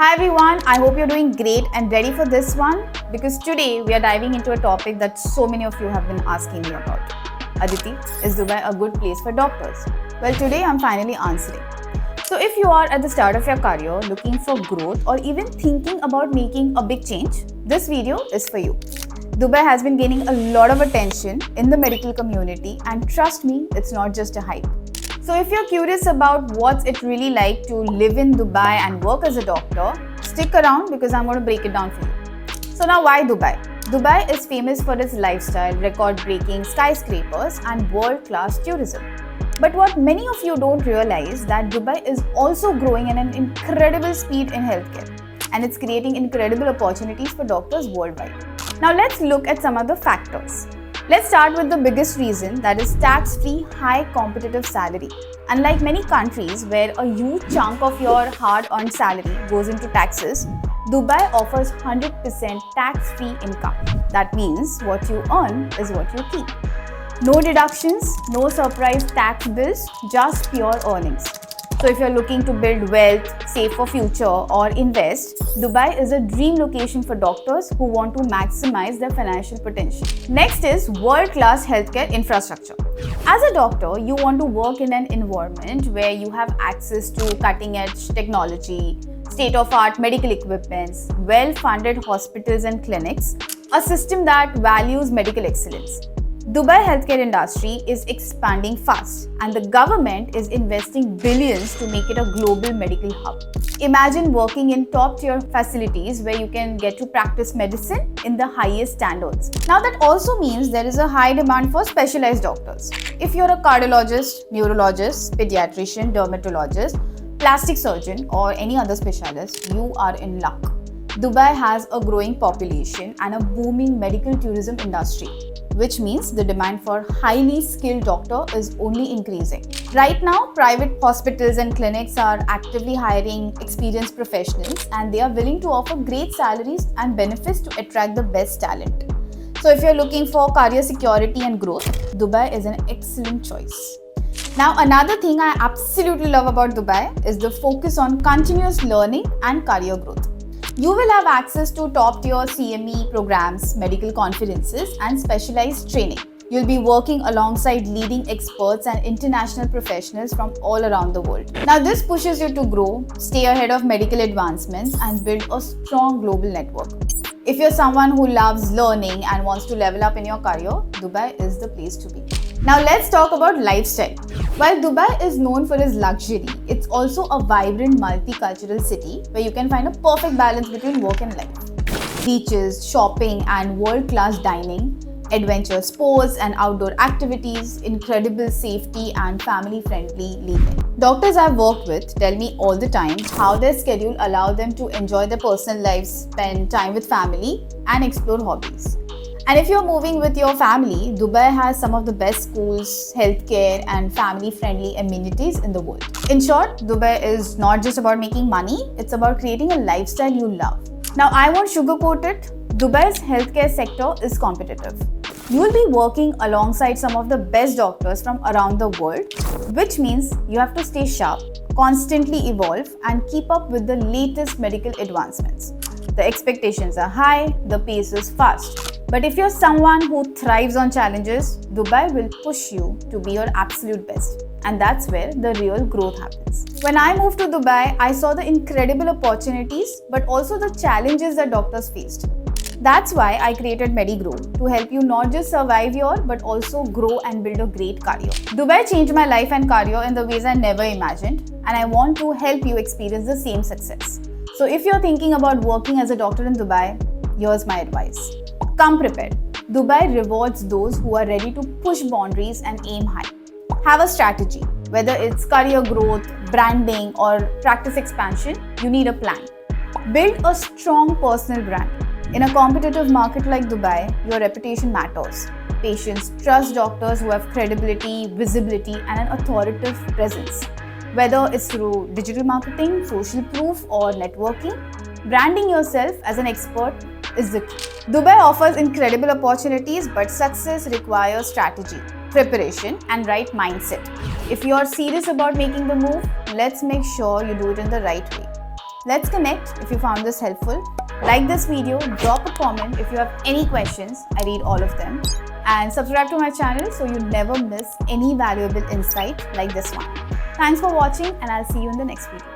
Hi everyone, I hope you're doing great and ready for this one because today we are diving into a topic that so many of you have been asking me about. Aditi, is Dubai a good place for doctors? Well, today I'm finally answering. So if you are at the start of your career looking for growth or even thinking about making a big change, this video is for you. Dubai has been gaining a lot of attention in the medical community and trust me, it's not just a hype. So if you're curious about what's it really like to live in Dubai and work as a doctor, stick around because I'm going to break it down for you. So now why Dubai? Dubai is famous for its lifestyle, record-breaking skyscrapers and world-class tourism. But what many of you don't realize that Dubai is also growing at an incredible speed in healthcare and it's creating incredible opportunities for doctors worldwide. Now let's look at some of the factors. Let's start with the biggest reason, that is tax-free, high competitive salary. Unlike many countries where a huge chunk of your hard-earned salary goes into taxes, Dubai offers 100% tax-free income. That means what you earn is what you keep. No deductions, no surprise tax bills, just pure earnings. So if you're looking to build wealth, save for future or invest, Dubai is a dream location for doctors who want to maximize their financial potential. Next is world-class healthcare infrastructure. As a doctor, you want to work in an environment where you have access to cutting-edge technology, state-of-art medical equipments, well-funded hospitals and clinics, a system that values medical excellence. Dubai healthcare industry is expanding fast and the government is investing billions to make it a global medical hub. Imagine working in top-tier facilities where you can get to practice medicine in the highest standards. Now that also means there is a high demand for specialized doctors. If you're a cardiologist, neurologist, pediatrician, dermatologist, plastic surgeon or any other specialist, you are in luck. Dubai has a growing population and a booming medical tourism industry, which means the demand for highly skilled doctor is only increasing. Right now, private hospitals and clinics are actively hiring experienced professionals and they are willing to offer great salaries and benefits to attract the best talent. So if you're looking for career security and growth, Dubai is an excellent choice. Now, another thing I absolutely love about Dubai is the focus on continuous learning and career growth. You will have access to top-tier CME programs, medical conferences, and specialized training. You'll be working alongside leading experts and international professionals from all around the world. Now, this pushes you to grow, stay ahead of medical advancements, and build a strong global network. If you're someone who loves learning and wants to level up in your career, Dubai is the place to be. Now let's talk about lifestyle. While Dubai is known for its luxury, it's also a vibrant multicultural city where you can find a perfect balance between work and life. Beaches, shopping and world-class dining, adventure sports and outdoor activities, incredible safety and family-friendly living. Doctors I've worked with tell me all the time how their schedule allows them to enjoy their personal lives, spend time with family and explore hobbies. And if you're moving with your family, Dubai has some of the best schools, healthcare and family-friendly amenities in the world. In short, Dubai is not just about making money, it's about creating a lifestyle you love. Now I won't sugarcoat it, Dubai's healthcare sector is competitive. You will be working alongside some of the best doctors from around the world, which means you have to stay sharp, constantly evolve and keep up with the latest medical advancements. The expectations are high, the pace is fast. But if you're someone who thrives on challenges, Dubai will push you to be your absolute best. And that's where the real growth happens. When I moved to Dubai, I saw the incredible opportunities, but also the challenges that doctors faced. That's why I created MediGrow, to help you not just survive here, but also grow and build a great career. Dubai changed my life and career in the ways I never imagined, and I want to help you experience the same success. So if you're thinking about working as a doctor in Dubai, here's my advice. Come prepared. Dubai rewards those who are ready to push boundaries and aim high. Have a strategy. Whether it's career growth, branding, or practice expansion, you need a plan. Build a strong personal brand. In a competitive market like Dubai, your reputation matters. Patients trust doctors who have credibility, visibility, and an authoritative presence. Whether it's through digital marketing, social proof, or networking, branding yourself as an expert is the key. Dubai offers incredible opportunities, but success requires strategy, preparation, and right mindset. If you are serious about making the move, let's make sure you do it in the right way. Let's connect if you found this helpful. Like this video, drop a comment if you have any questions. I read all of them. And subscribe to my channel so you never miss any valuable insight like this one. Thanks for watching and I'll see you in the next video.